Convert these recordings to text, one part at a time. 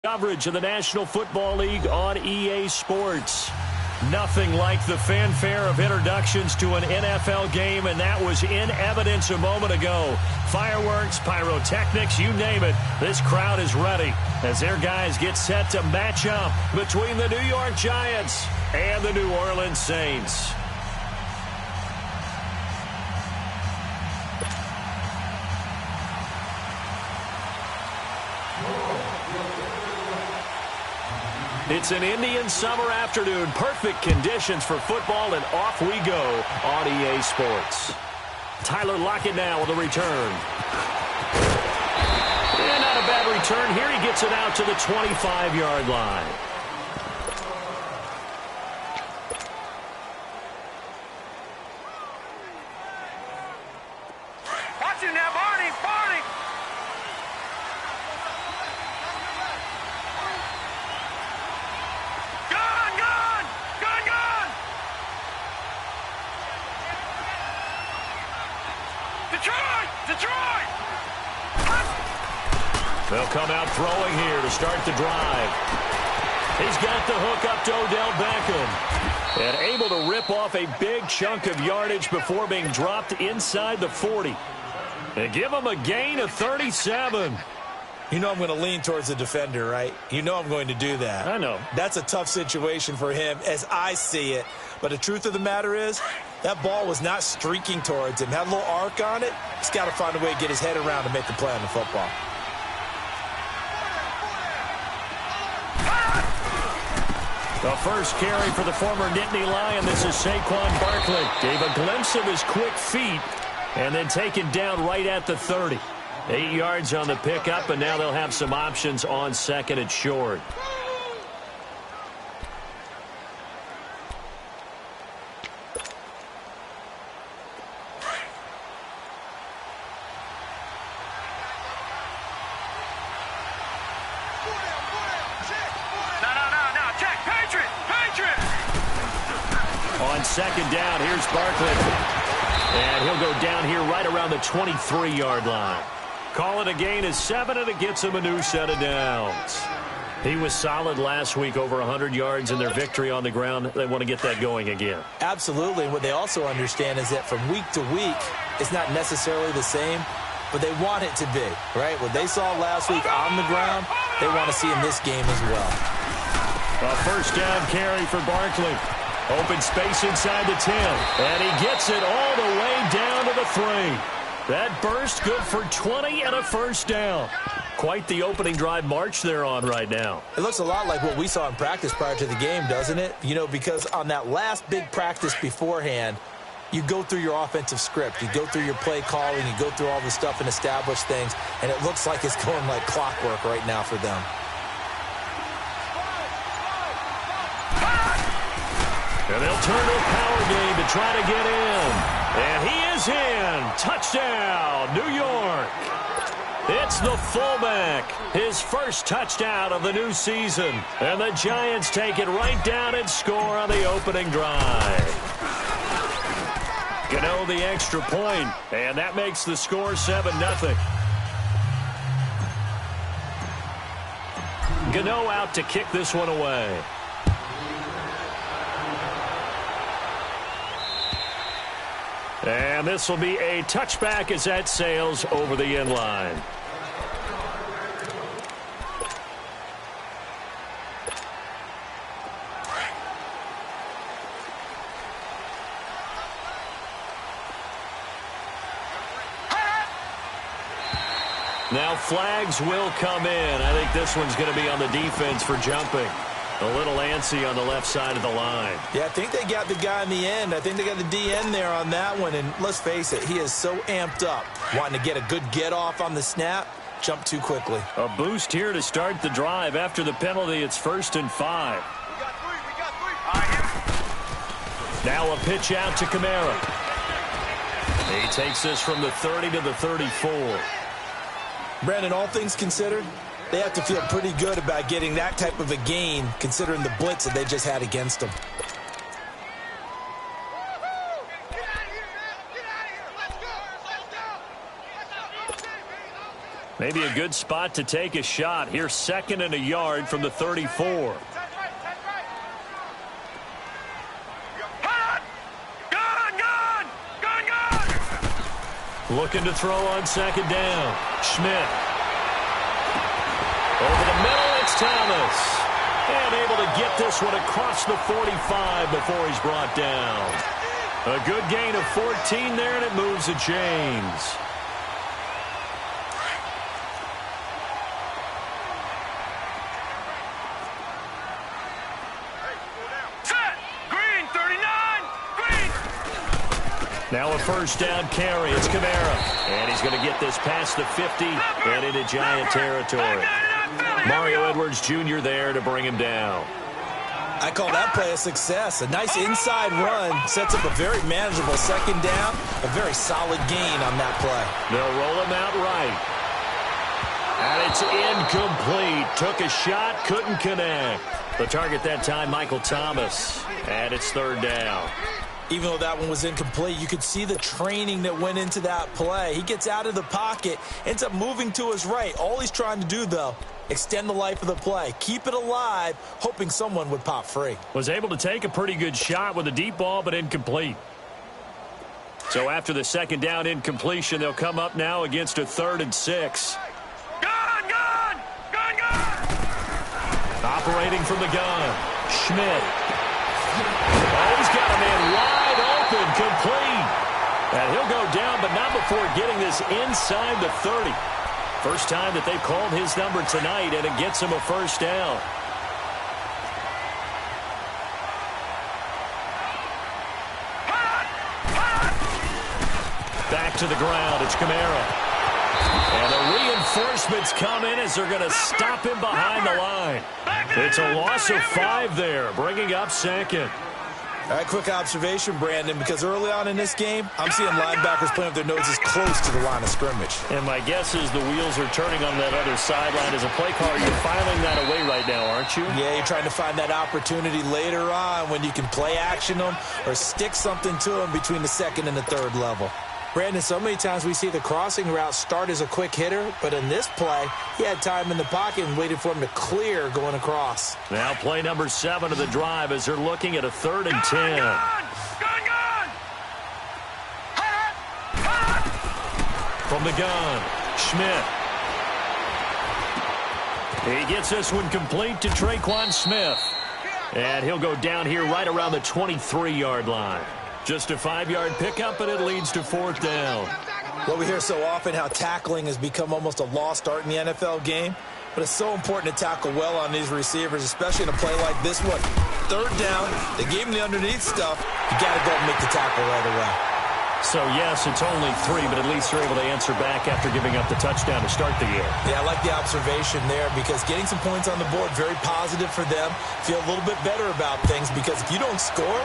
Coverage of the National Football League on EA Sports. Nothing like the fanfare of introductions to an NFL game, and that was in evidence a moment ago. Fireworks, pyrotechnics, you name it. This crowd is ready as their guys get set to match up between the New York Giants and the New Orleans Saints. It's an Indian summer afternoon. Perfect conditions for football, and off we go on EA Sports. Tyler Lockett now with a return. And not a bad return here. He gets it out to the 25-yard line. Watch it now, Barney! Barney! Detroit! They'll come out throwing here to start the drive. He's got the hook up to Odell Beckham. And able to rip off a big chunk of yardage before being dropped inside the 40. And give him a gain of 37. You know I'm going to lean towards the defender, right? You know I'm going to do that. I know. That's a tough situation for him as I see it. But the truth of the matter is, that ball was not streaking towards him. Had a little arc on it. He's got to find a way to get his head around to make the play on the football. The first carry for the former Nittany Lion. This is Saquon Barkley. Gave a glimpse of his quick feet and then taken down right at the 30. 8 yards on the pickup, and now they'll have some options on second and short. On second down, here's Barkley. And he'll go down here right around the 23-yard line. Call it a gain of 7, and it gets him a new set of downs. He was solid last week, over 100 yards in their victory on the ground. They want to get that going again. Absolutely. What they also understand is that from week to week, it's not necessarily the same, but they want it to be, right? What they saw last week on the ground, they want to see in this game as well. A first down carry for Barkley. Open space inside the 10. And he gets it all the way down to the 3. That burst good for 20 and a first down. Quite the opening drive march they're on right now. It looks a lot like what we saw in practice prior to the game, doesn't it? You know, because on that last big practice beforehand, you go through your offensive script. You go through your play calling. You go through all the stuff and establish things. And it looks like it's going like clockwork right now for them. And they'll turn to a power game to try to get in. And he is in. Touchdown, New York. It's the fullback. His first touchdown of the new season. And the Giants take it right down and score on the opening drive. Gano the extra point, and that makes the score 7-0. Gano out to kick this one away. And this will be a touchback as that sails over the end line. Now flags will come in. I think this one's going to be on the defense for jumping. A little antsy on the left side of the line. Yeah, I think they got the guy in the end. I think they got the DN there on that one. And let's face it, he is so amped up, wanting to get a good get-off on the snap, jump too quickly. A boost here to start the drive. After the penalty, it's 1st and 5. We got three. Now a pitch out to Kamara. He takes this from the 30 to the 34. Brandon, all things considered, they have to feel pretty good about getting that type of a gain, considering the blitz that they just had against them. Maybe a good spot to take a shot. Here's 2nd and a yard from the 34. Looking to throw on 2nd down. Schmidt. Over the middle, it's Thomas. And able to get this one across the 45 before he's brought down. A good gain of 14 there, and it moves the chains. Now a 1st down carry. It's Kamara. And he's going to get this past the 50 and into Giant territory. Mario Edwards Jr. there to bring him down. I call that play a success. A nice inside run sets up a very manageable 2nd down. A very solid gain on that play. They'll roll him out right. And it's incomplete. Took a shot, couldn't connect. The target that time, Michael Thomas. And it's 3rd down. Even though that one was incomplete, you could see the training that went into that play. He gets out of the pocket, ends up moving to his right. All he's trying to do, though, extend the life of the play. Keep it alive, hoping someone would pop free. Was able to take a pretty good shot with a deep ball, but incomplete. So after the 2nd down incompletion, they'll come up now against a 3rd and 6. Gun! Operating from the gun. Schmidt. Oh, he's got a man wide open, complete. And he'll go down, but not before getting this inside the 30. First time that they've called his number tonight, and it gets him a 1st down. Back to the ground, it's Kamara. And the reinforcements come in as they're going to stop him behind the line. It's a loss of 5 there, bringing up 2nd. All right, quick observation, Brandon, because early on in this game, I'm seeing linebackers playing with their noses close to the line of scrimmage. And my guess is the wheels are turning on that other sideline. As a play caller, you're filing that away right now, aren't you? Yeah, you're trying to find that opportunity later on when you can play action them or stick something to them between the 2nd and the 3rd level. Brandon, so many times we see the crossing route start as a quick hitter, but in this play, he had time in the pocket and waited for him to clear going across. Now play number 7 of the drive as they're looking at a 3rd and 10. From the gun, Schmidt. He gets this one complete to Traquan Smith. And he'll go down here right around the 23-yard line. Just a 5-yard pickup, and it leads to 4th down. Well, we hear so often how tackling has become almost a lost art in the NFL game, but it's so important to tackle well on these receivers, especially in a play like this one. 3rd down, they gave him the underneath stuff. You got to go and make the tackle right away. So, yes, it's only 3, but at least they're able to answer back after giving up the touchdown to start the game. Yeah, I like the observation there because getting some points on the board, very positive for them. Feel a little bit better about things because if you don't score,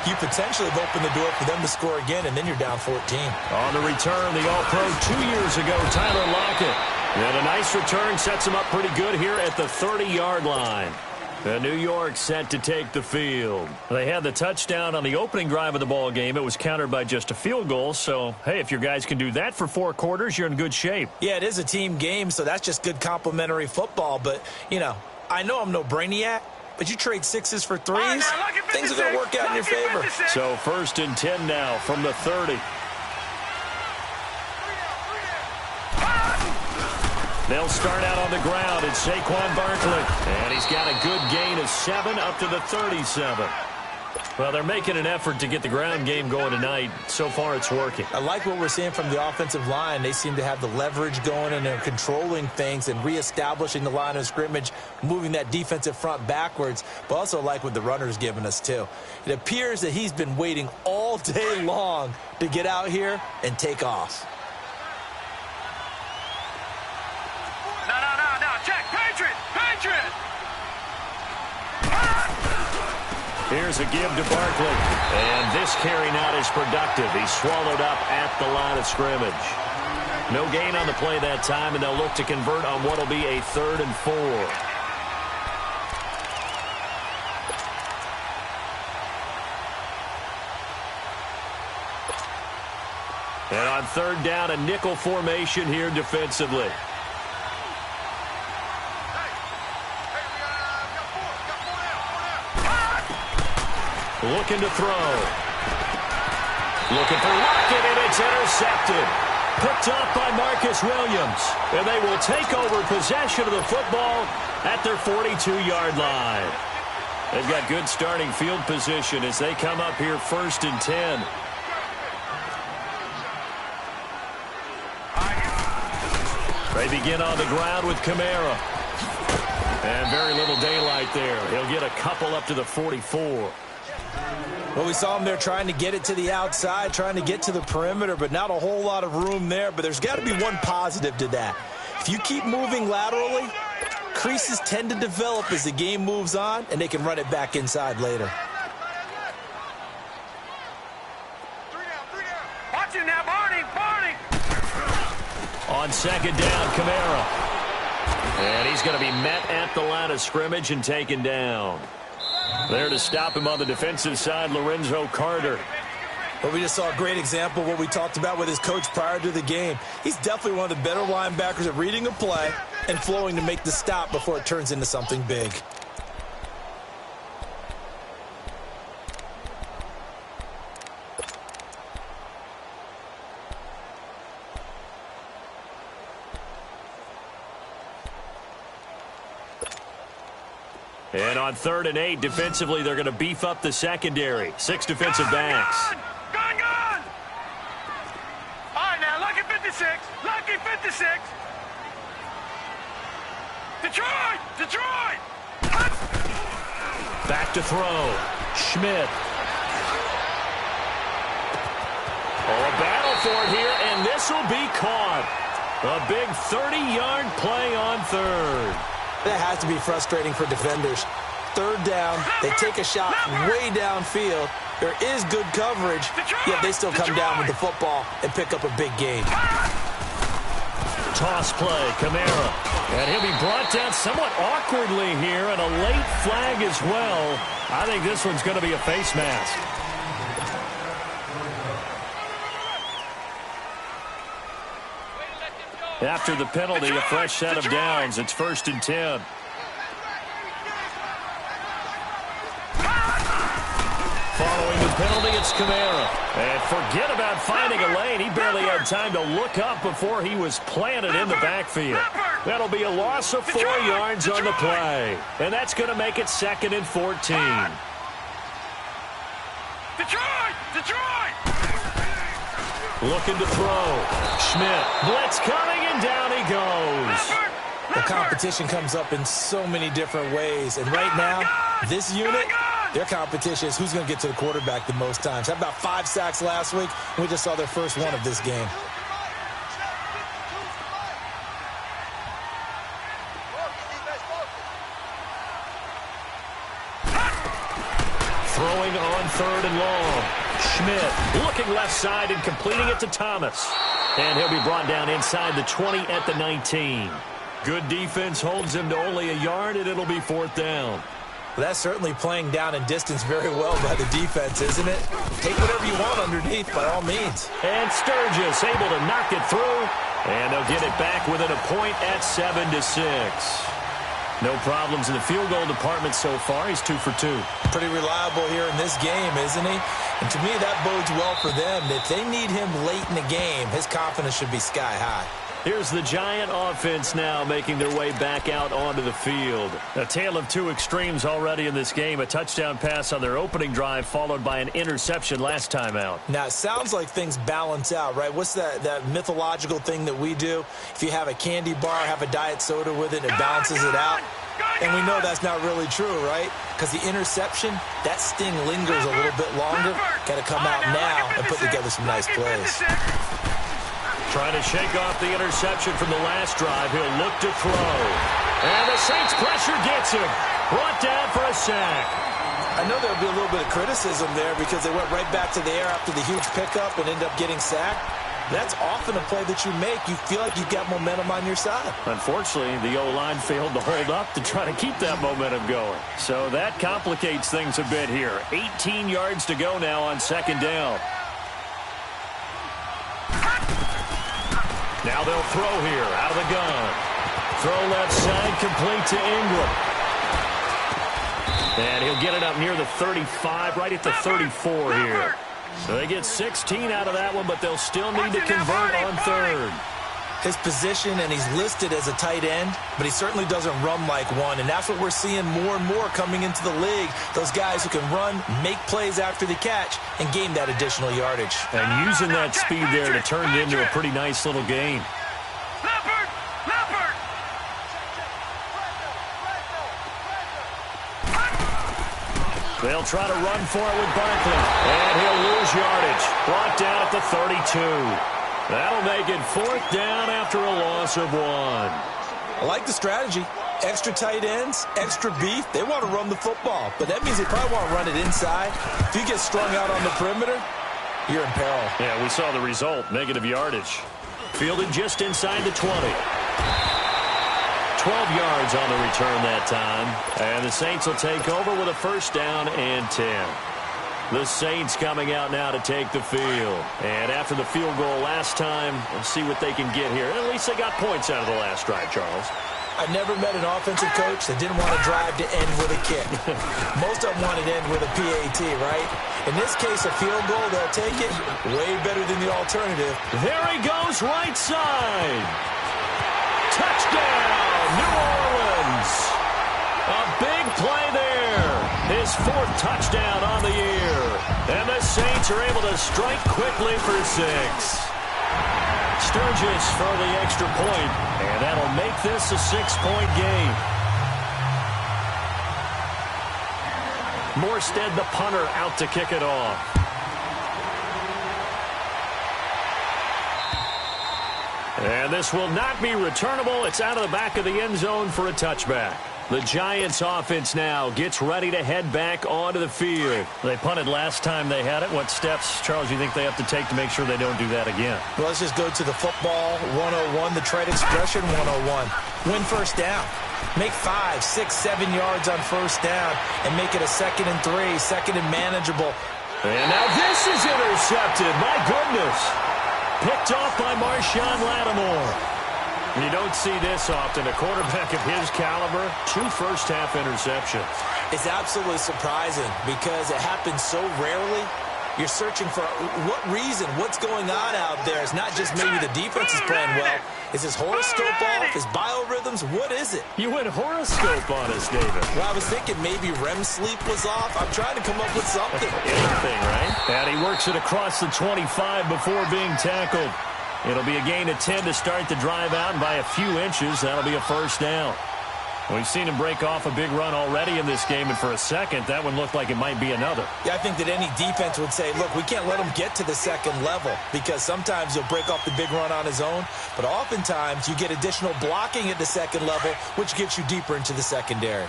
you potentially have opened the door for them to score again, and then you're down 14. On the return, the All-Pro 2 years ago, Tyler Lockett. And a nice return sets him up pretty good here at the 30-yard line. And New York set to take the field. They had the touchdown on the opening drive of the ball game. It was countered by just a field goal. So, hey, if your guys can do that for 4 quarters, you're in good shape. Yeah, it is a team game, so that's just good complimentary football. But, you know, I know I'm no brainiac. But you trade 6s for 3s, things are going to work out in your favor. So 1st and 10 now from the 30. They'll start out on the ground. It's Saquon Barkley. And he's got a good gain of 7 up to the 37. Well, they're making an effort to get the ground game going tonight. So far, it's working. I like what we're seeing from the offensive line. They seem to have the leverage going, and they're controlling things and reestablishing the line of scrimmage, moving that defensive front backwards, but also like what the runner's giving us, too. It appears that he's been waiting all day long to get out here and take off. No. Check. Patriot. Here's a give to Barkley. And this carry not as productive. He's swallowed up at the line of scrimmage. No gain on the play that time, and they'll look to convert on what will be a 3rd and 4. And on 3rd down, a nickel formation here defensively. Looking to throw. Looking for Lockett, and it's intercepted. Picked off by Marcus Williams. And they will take over possession of the football at their 42-yard line. They've got good starting field position as they come up here 1st and 10. They begin on the ground with Kamara. And very little daylight there. He'll get a couple up to the 44. Well, we saw him there trying to get it to the outside, trying to get to the perimeter, but not a whole lot of room there. But there's got to be one positive to that. If you keep moving laterally, creases tend to develop as the game moves on, and they can run it back inside later. Watch him now, Barney! On 2nd down, Kamara. And he's going to be met at the line of scrimmage and taken down. There to stop him on the defensive side, Lorenzo Carter. Well, we just saw a great example of what we talked about with his coach prior to the game. He's definitely one of the better linebackers at reading a play and flowing to make the stop before it turns into something big. And on 3rd and 8, defensively, they're going to beef up the secondary. 6 defensive backs. Gone! All right, now, lucky 56. Lucky 56. Detroit! Back to throw. Schmidt. Oh, a battle for it here, and this will be caught. A big 30-yard play on 3rd. That has to be frustrating for defenders. 3rd down, they take a shot way downfield. There is good coverage, yet they still come down with the football and pick up a big gain. Toss play, Kamara. And he'll be brought down somewhat awkwardly here, and a late flag as well. I think this one's going to be a face mask. After the penalty, a fresh set of downs. It's 1st and 10. Following the penalty, it's Kamara. And forget about finding a lane. He barely had time to look up before he was planted in the backfield. That'll be a loss of 4 yards on the play. And that's going to make it 2nd and 14. Detroit! Looking to throw. Schmidt. Blitz coming, and down he goes. The competition comes up in so many different ways. And right now, this unit, their competition is who's going to get to the quarterback the most times. Had about 5 sacks last week, and we just saw their first one of this game. Throwing on 3rd and long. Schmidt looking left side and completing it to Thomas. And he'll be brought down inside the 20 at the 19. Good defense holds him to only a yard, and it'll be 4th down. Well, that's certainly playing down in distance very well by the defense, isn't it? Take whatever you want underneath, by all means. And Sturgis able to knock it through. And they'll get it back within a point at 7-6. No problems in the field goal department so far. He's 2 for 2. Pretty reliable here in this game, isn't he? And to me, that bodes well for them. If they need him late in the game, his confidence should be sky high. Here's the Giant offense now making their way back out onto the field. A tale of 2 extremes already in this game. A touchdown pass on their opening drive followed by an interception last time out. Now, it sounds like things balance out, right? What's that mythological thing that we do? If you have a candy bar, have a diet soda with it, it balances it out. And we know that's not really true, right? Because the interception, that sting lingers a little bit longer. Got to come out now and put together some nice plays. Trying to shake off the interception from the last drive. He'll look to throw. And the Saints pressure gets him. Brought down for a sack. I know there'll be a little bit of criticism there because they went right back to the air after the huge pickup and ended up getting sacked. That's often a play that you make. You feel like you've got momentum on your side. Unfortunately, the O-line failed to hold up to try to keep that momentum going. So that complicates things a bit here. 18 yards to go now on 2nd down. Now they'll throw here out of the gun. Throw left side, complete to Ingram. And he'll They'll get it up near the 35, right at the 34 here. So they get 16 out of that one, but they'll still need to convert on third. His position, and he's listed as a tight end, but he certainly doesn't run like one, and that's what we're seeing more and more coming into the league. Those guys who can run, make plays after the catch, and gain that additional yardage. And using that speed there to turn it into a pretty nice little game. They'll try to run for it with Barkley, and he'll lose yardage. Brought down at the 32. That'll make it 4th down after a loss of 1. I like the strategy. Extra tight ends, extra beef. They want to run the football, but that means they probably want to run it inside. If you get strung out on the perimeter, you're in peril. Yeah, we saw the result, negative yardage. Fielded just inside the 20. 12 yards on the return that time. And the Saints will take over with a 1st down and 10. The Saints coming out now to take the field. And after the field goal last time, we'll see what they can get here. At least they got points out of the last drive, Charles. I never met an offensive coach that didn't want to drive to end with a kick. Most of them wanted to end with a PAT, right? In this case, a field goal, they'll take it. Way better than the alternative. There he goes, right side. Touchdown, New Orleans. A big play there. His 4th touchdown on the year. And the Saints are able to strike quickly for 6. Sturgis for the extra point, and that'll make this a 6-point game. Morstead, the punter, out to kick it off. And this will not be returnable. It's out of the back of the end zone for a touchback. The Giants offense now gets ready to head back onto the field. They punted last time they had it. What steps, Charles, you think they have to take to make sure they don't do that again? Well, let's just go to the football 101, the trade expression 101. Win 1st down. Make 5, 6, 7 yards on 1st down and make it a 2nd and 3, 2nd and manageable. And now this is intercepted. My goodness. Picked off by Marshawn Lattimore. You don't see this often. A quarterback of his caliber, 2 first-half interceptions. It's absolutely surprising because it happens so rarely. You're searching for what reason, what's going on out there. It's not just maybe the defense is playing well. Is his horoscope off? His biorhythms? What is it? You went horoscope on us, David. Well, I was thinking maybe REM sleep was off. I'm trying to come up with something. Anything, right? And he works it across the 25 before being tackled. It'll be a gain of 10 to start the drive out, and by a few inches, that'll be a 1st down. We've seen him break off a big run already in this game, and for a second, that one looked like it might be another. Yeah, I think that any defense would say, look, we can't let him get to the 2nd level because sometimes he'll break off the big run on his own, but oftentimes you get additional blocking at the 2nd level, which gets you deeper into the secondary.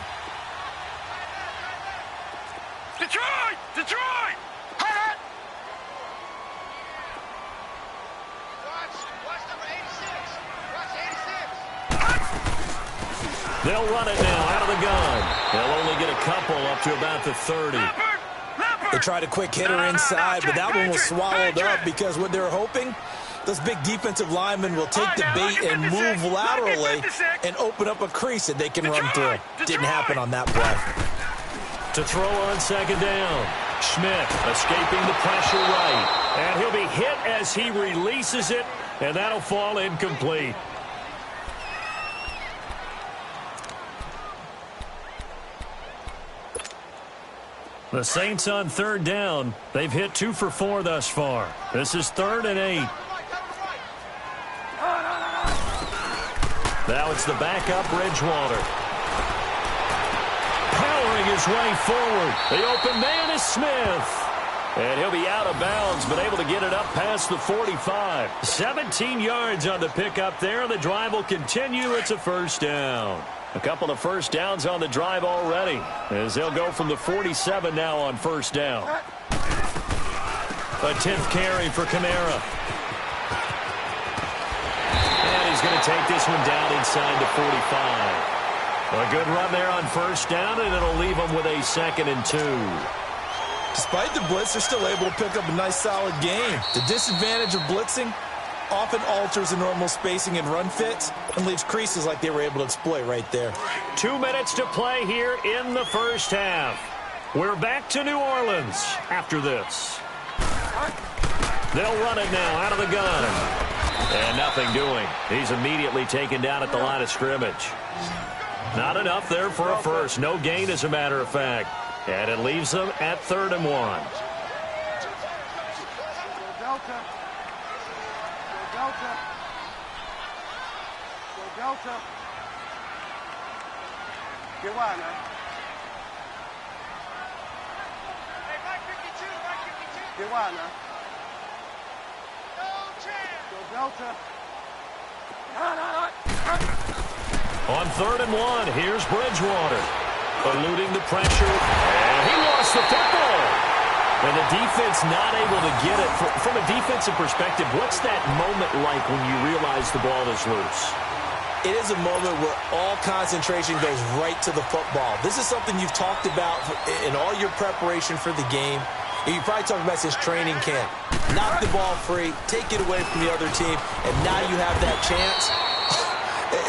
Detroit! Detroit! They'll run it now out of the gun. They'll only get a couple up to about the 30. They tried a quick hitter inside, but that one was swallowed up because what they're hoping, those big defensive linemen will take the bait and move laterally and open up a crease that they can run through. Didn't happen on that play. To throw on 2nd down. Schmidt escaping the pressure right. And he'll be hit as he releases it, and that'll fall incomplete. The Saints on 3rd down. They've hit 2 for 4 thus far. This is 3rd and 8. Now it's the backup Bridgewater. Powering his way forward. The open man is Smith. And he'll be out of bounds, but able to get it up past the 45. 17 yards on the pickup there. The drive will continue. It's a 1st down. A couple of 1st downs on the drive already, as they'll go from the 47 now on 1st down. A 10th carry for Kamara. And he's going to take this one down inside the 45. A good run there on 1st down, and it'll leave them with a 2nd and 2. Despite the blitz, they're still able to pick up a nice, solid game. The disadvantage of blitzing often alters the normal spacing and run fits and leaves creases like they were able to exploit right there. 2 minutes to play here in the 1st half. We're back to New Orleans after this. They'll run it now out of the gun. And nothing doing. He's immediately taken down at the line of scrimmage. Not enough there for a first. No gain, as a matter of fact. And it leaves them at 3rd and 1. Delta. Delta. Delta. Get wide now. Hey, Mike 52, Mike 52. Get wide now. No chance. Go Delta. On 3rd and 1, here's Bridgewater. Eluding the pressure. And he lost the football. And the defense not able to get it. From a defensive perspective, what's that moment like when you realize the ball is loose? It is a moment where all concentration goes right to the football. This is something you've talked about in all your preparation for the game. You probably talked about since training camp. Knock the ball free, take it away from the other team, and now you have that chance.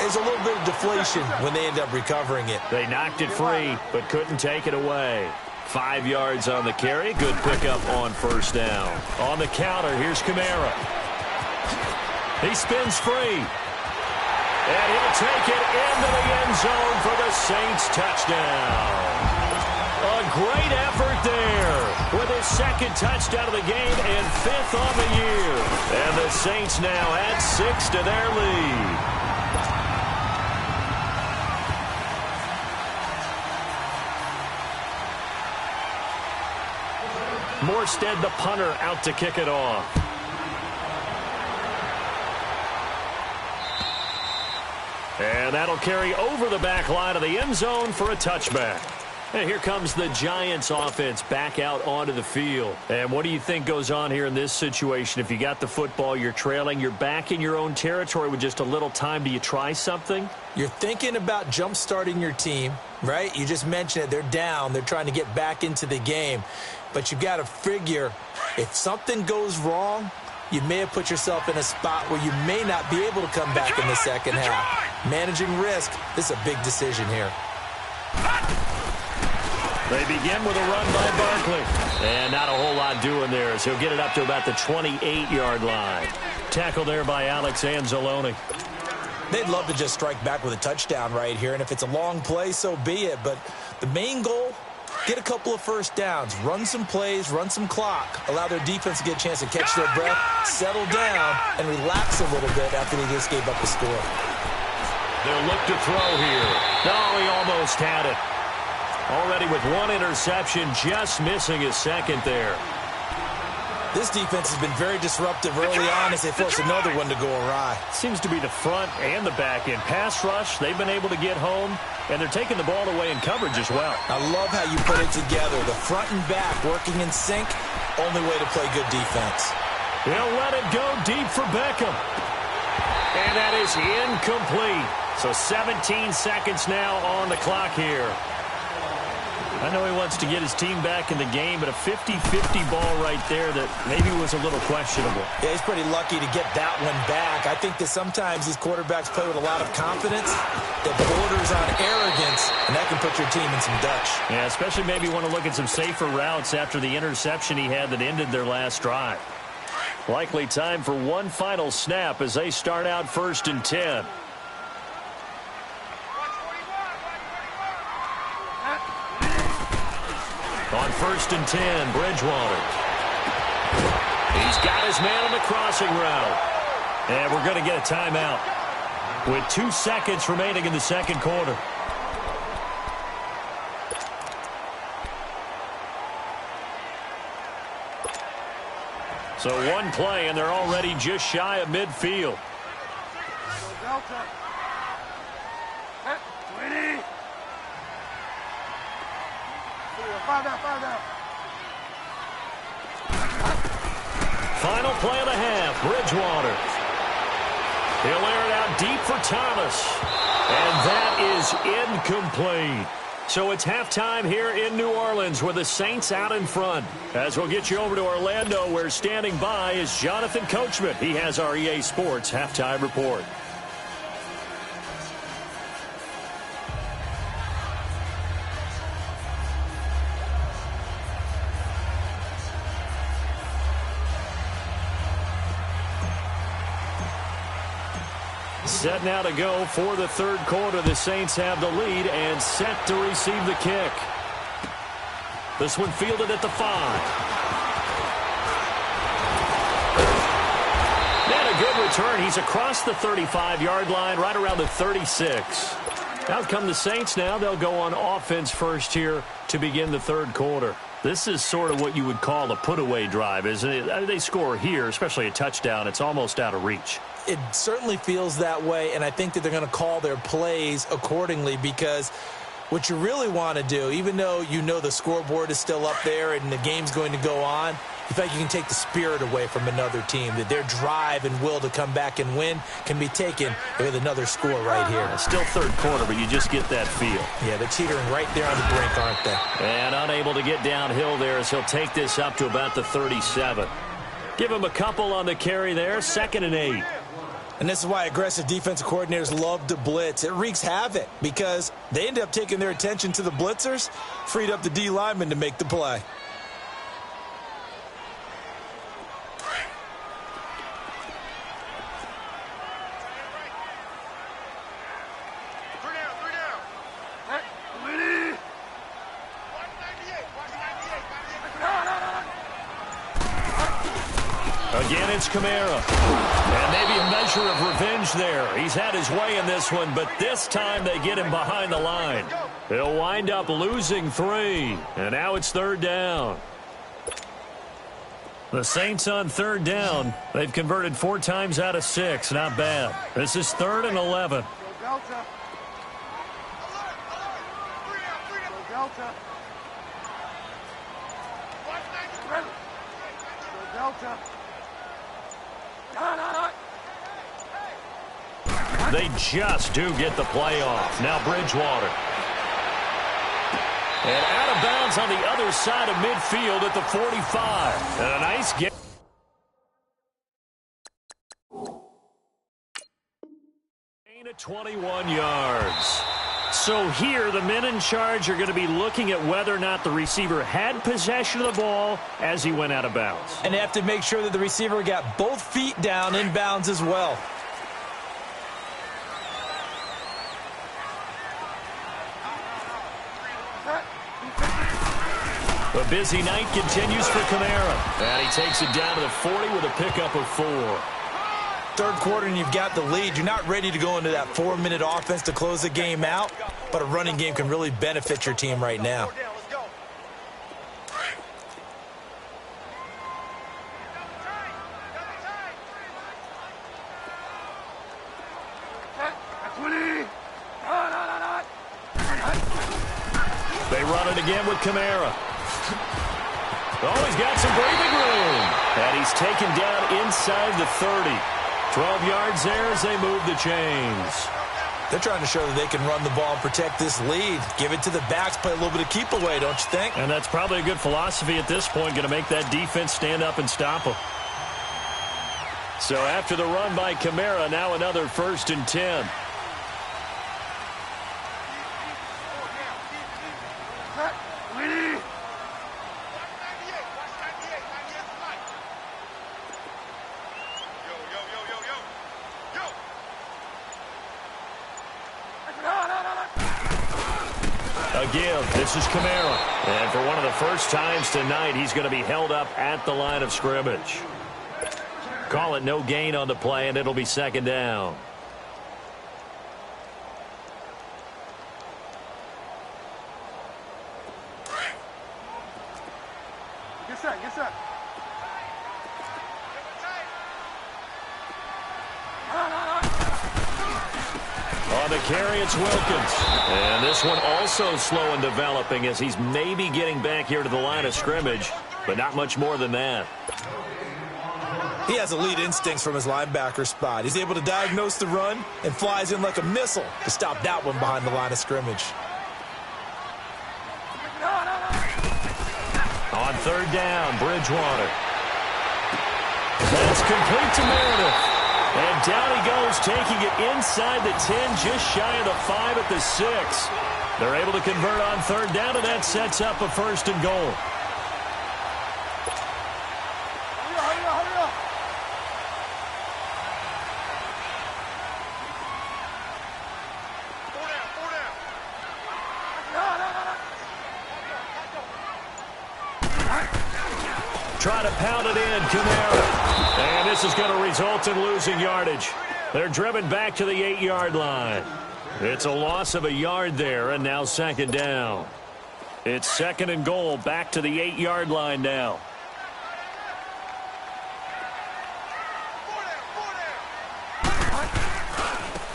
There's a little bit of deflation when they end up recovering it. They knocked it free, but couldn't take it away. 5 yards on the carry. Good pickup on 1st down. On the counter, here's Kamara. He spins free. And he'll take it into the end zone for the Saints touchdown. A great effort there with his 2nd touchdown of the game and 5th on the year. And the Saints now add 6 to their lead. Morstead, the punter, out to kick it off. And that'll carry over the back line of the end zone for a touchback. And here comes the Giants offense back out onto the field. And what do you think goes on here in this situation? If you got the football, you're trailing, you're back in your own territory with just a little time. Do you try something? You're thinking about jump-starting your team, right? You just mentioned it. They're down. They're trying to get back into the game. But you've got to figure if something goes wrong, you may have put yourself in a spot where you may not be able to come back in the second half. Managing risk, this is a big decision here. They begin with a run by Barkley. And not a whole lot doing there as he'll get it up to about the 28-yard line. Tackle there by Alex Anzalone. They'd love to just strike back with a touchdown right here. And if it's a long play, so be it. But the main goal, get a couple of first downs, run some plays, run some clock, allow their defense to get a chance to catch their breath, settle down, and relax a little bit after they just gave up a score. They'll look to throw here. No, he almost had it. Already with 1 interception, just missing his 2nd there. This defense has been very disruptive early on as they force another one to go awry. Seems to be the front and the back end. Pass rush, they've been able to get home, and they're taking the ball away in coverage as well. I love how you put it together. The front and back working in sync, only way to play good defense. He'll let it go deep for Beckham. And that is incomplete. So 17 seconds now on the clock here. I know he wants to get his team back in the game, but a 50-50 ball right there that maybe was a little questionable. Yeah, he's pretty lucky to get that one back. I think that sometimes these quarterbacks play with a lot of confidence that borders on arrogance, and that can put your team in some Dutch. Yeah, especially maybe want to look at some safer routes after the interception he had that ended their last drive. Likely time for one final snap as they start out 1st and 10. On 1st and 10, Bridgewater. He's got his man on the crossing route. And we're going to get a timeout with 2 seconds remaining in the 2nd quarter. So 1 play, and they're already just shy of midfield. Delta. 20. 5 down. Final play of the half, Bridgewater. He'll air it out deep for Thomas. And that is incomplete. So it's halftime here in New Orleans with the Saints out in front. As we'll get you over to Orlando, where standing by is Jonathan Coachman. He has our EA Sports halftime report. Set now to go for the third quarter. The Saints have the lead and set to receive the kick. This one fielded at the 5. And a good return. He's across the 35-yard line, right around the 36. Out come the Saints now. They'll go on offense first here to begin the third quarter. This is sort of what you would call a put-away drive, isn't it? They score here, especially a touchdown. It's almost out of reach. It certainly feels that way, and I think that they're going to call their plays accordingly, because what you really want to do, even though you know the scoreboard is still up there and the game's going to go on, you think you can take the spirit away from another team, that their drive and will to come back and win can be taken with another score right here. Still third quarter, but you just get that feel. Yeah, they're teetering right there on the brink, aren't they? And unable to get downhill there as he'll take this up to about the 37. Give him a couple on the carry there, 2nd and 8. And this is why aggressive defensive coordinators love to blitz. It wreaks havoc because they end up taking their attention to the blitzers, freed up the D lineman to make the play. Again, it's Kamara. And maybe a measure of revenge there. He's had his way in this one, but this time they get him behind the line. He'll wind up losing 3. And now it's 3rd down. The Saints on 3rd down. They've converted 4 times out of 6. Not bad. This is 3rd and 11. Delta. Delta. Delta. They just do get the play off. Now Bridgewater. And out of bounds on the other side of midfield at the 45. And a nice get. Gain of 21 yards. So here, the men in charge are going to be looking at whether or not the receiver had possession of the ball as he went out of bounds. And they have to make sure that the receiver got both feet down in bounds as well. The busy night continues for Kamara. And he takes it down to the 40 with a pickup of 4. Third quarter and you've got the lead. You're not ready to go into that 4-minute offense to close the game out, but a running game can really benefit your team right now. They run it again with Kamara. Oh, he's got some breathing room. And he's taken down inside the 30. 12 yards there as they move the chains. They're trying to show that they can run the ball and protect this lead. Give it to the backs, play a little bit of keep away, don't you think? And that's probably a good philosophy at this point, going to make that defense stand up and stop them. So after the run by Kamara, now another 1st and 10. Again, this is Kamara. And for one of the first times tonight, he's going to be held up at the line of scrimmage. Call it no gain on the play, and it'll be 2nd down. Get set, get set. On the carry, it's Wilkins. And this one also slow in developing as he's maybe getting back here to the line of scrimmage, but not much more than that. He has elite instincts from his linebacker spot. He's able to diagnose the run and flies in like a missile to stop that one behind the line of scrimmage. On 3rd down, Bridgewater. That's complete to Meredith. And down he goes, taking it inside the 10, just shy of the 5 at the 6. They're able to convert on 3rd down, and that sets up a 1st and goal. Try to pound it in, Kamara. And this is going to result in losing yardage. They're driven back to the 8-yard line. It's a loss of a yard there, and now second down. It's second and goal, back to the 8-yard line now.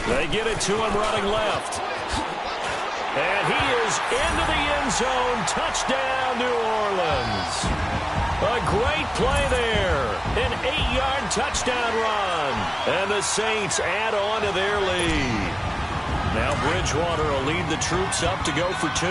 They get it to him running left. And he is into the end zone. Touchdown, New Orleans. A great play there. An 8-yard touchdown run. And the Saints add on to their lead. Now Bridgewater will lead the troops up to go for 2.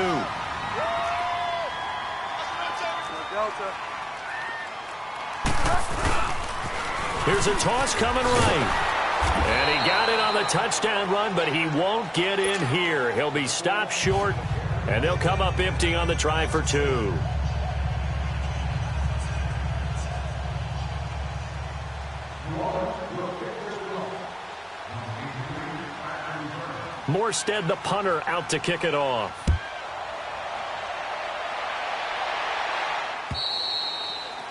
Here's a toss coming right. And he got it on the touchdown run, but he won't get in here. He'll be stopped short, and they'll come up empty on the try for 2. Morstead, the punter, out to kick it off.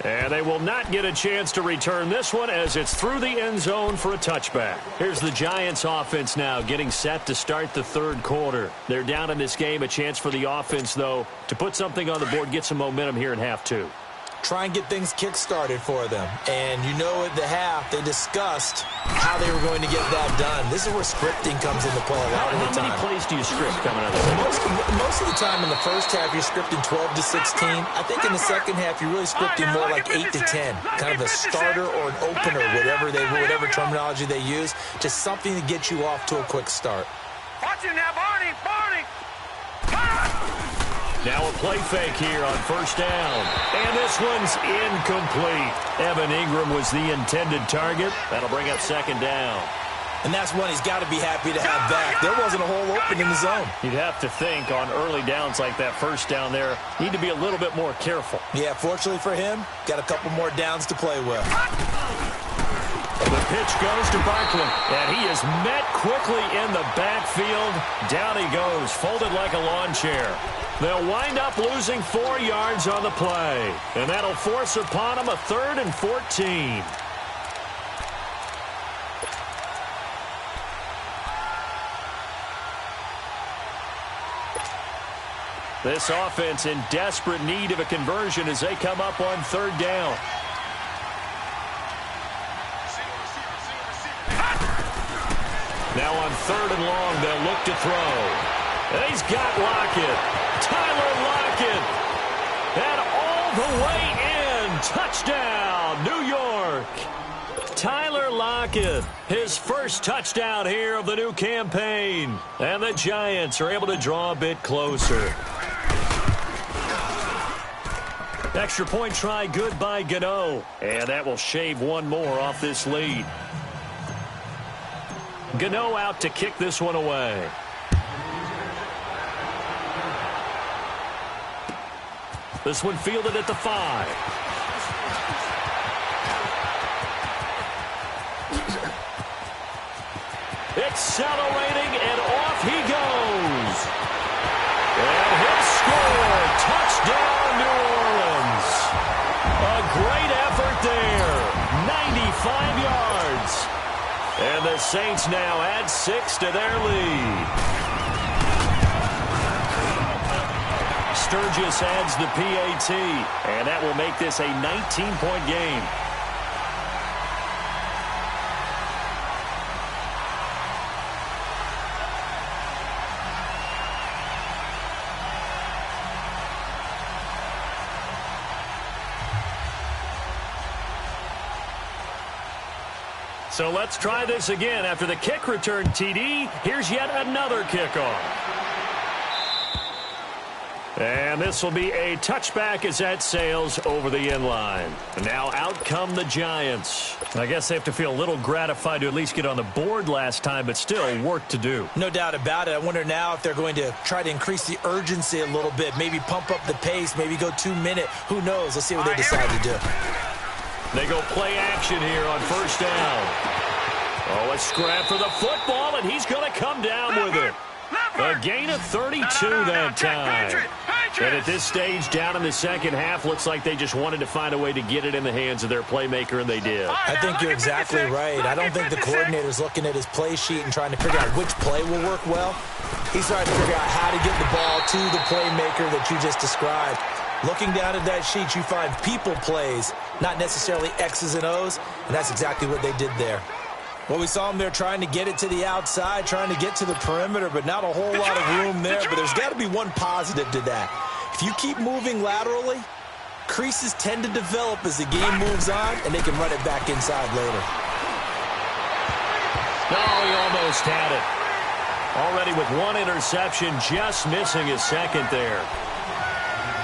And they will not get a chance to return this one as it's through the end zone for a touchback. Here's the Giants offense now getting set to start the third quarter. They're down in this game. A chance for the offense, though, to put something on the board, get some momentum here in half 2. Try and get things kick-started for them. And you know at the half, they discussed how they were going to get that done. This is where scripting comes into play a lot of the time. How many plays do you script coming out of the Most of the time in the first half, you're scripting 12 to 16. I think in the second half, you're really scripting more like 8 to 10. Kind of a starter or an opener, whatever terminology they use. Just something to get you off to a quick start. Watch him now, Barney! Now a play fake here on first down. And this one's incomplete. Evan Ingram was the intended target. That'll bring up second down. And that's one he's got to be happy to have back. There wasn't a hole open in the zone. You'd have to think on early downs like that first down there, need to be a little bit more careful. Yeah, fortunately for him, got a couple more downs to play with. The pitch goes to Barkley, and he is met quickly in the backfield. Down he goes, folded like a lawn chair. They'll wind up losing 4 yards on the play, and that'll force upon them a 3rd and 14. This offense in desperate need of a conversion as they come up on 3rd down. Now on 3rd and long, they'll look to throw. And he's got Lockett. Tyler Lockett. And all the way in. Touchdown, New York. Tyler Lockett, his first touchdown here of the new campaign. And the Giants are able to draw a bit closer. Extra point try good by Gano. And that will shave one more off this lead. Gano out to kick this one away. This one fielded at the 5. Accelerating, and off he goes. And he'll score. Touchdown, New Orleans. A great effort there. 95 yards. And the Saints now add 6 to their lead. Sturgis adds the PAT, and that will make this a 19-point game. So let's try this again. After the kick return TD, here's yet another kickoff. And this will be a touchback as that sails over the end line. Now out come the Giants. I guess they have to feel a little gratified to at least get on the board last time, but still work to do. No doubt about it. I wonder now if they're going to try to increase the urgency a little bit, maybe pump up the pace, maybe go 2-minute. Who knows? Let's see what they decide to do. They go play action here on first down. Oh, a scrap for the football, and he's going to come down with it. A gain of 32 that time. And at this stage, down in the second half, looks like they just wanted to find a way to get it in the hands of their playmaker, and they did. I think you're exactly right. I don't think the coordinator's looking at his play sheet and trying to figure out which play will work well. He's trying to figure out how to get the ball to the playmaker that you just described. Looking down at that sheet, you find people plays, not necessarily X's and O's, and that's exactly what they did there. Well, we saw them there trying to get it to the outside, trying to get to the perimeter, but not a whole lot of room there. But there's got to be one positive to that. If you keep moving laterally, creases tend to develop as the game moves on, and they can run it back inside later. Oh, he almost had it. Already with one interception, just missing his second there.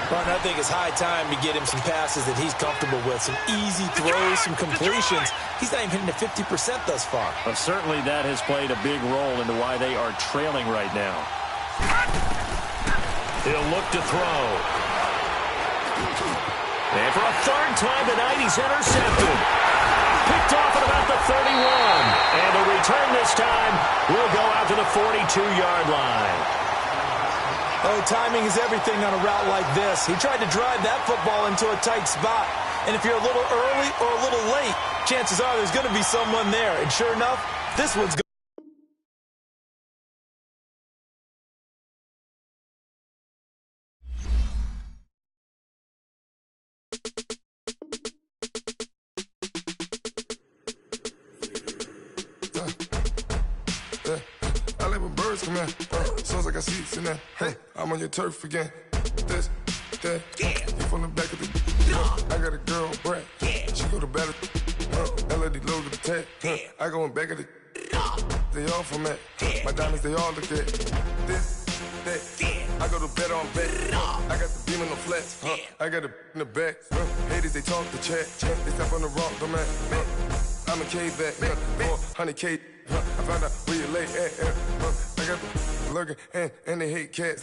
Well, I think it's high time to get him some passes that he's comfortable with, some easy throws, some completions. He's not even hitting the 50% thus far. Well, certainly that has played a big role into why they are trailing right now. He'll look to throw. And for a third time tonight, he's intercepted. Picked off at about the 31. And the return this time will go out to the 42-yard line. Oh, timing is everything on a route like this. He tried to drive that football into a tight spot. And if you're a little early or a little late, chances are there's going to be someone there. And sure enough, this one's going. I like when birds come in. Sounds like I see seats in there. Hey, I'm on your turf again. This, that, you from the back of the. I got a girl, Brad. She go to battle. LED logo the tag. I go in back of the. They all from that. My diamonds, they all look at. This, that. I go to bed on bed. I got the beam in the flats. I got the in the back. Haters, they talk the chat. They step on the rock, the man. I'm a K-back. 400K. I found out where you lay at. I got the lurking and they hate cats.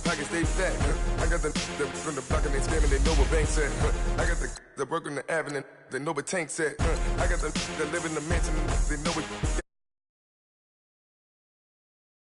Pockets stay fat. I got the from the block and they scamming, they know what banks at. I got the work on the avenue, they know what tanks at. I got the live in the mansion, they know what.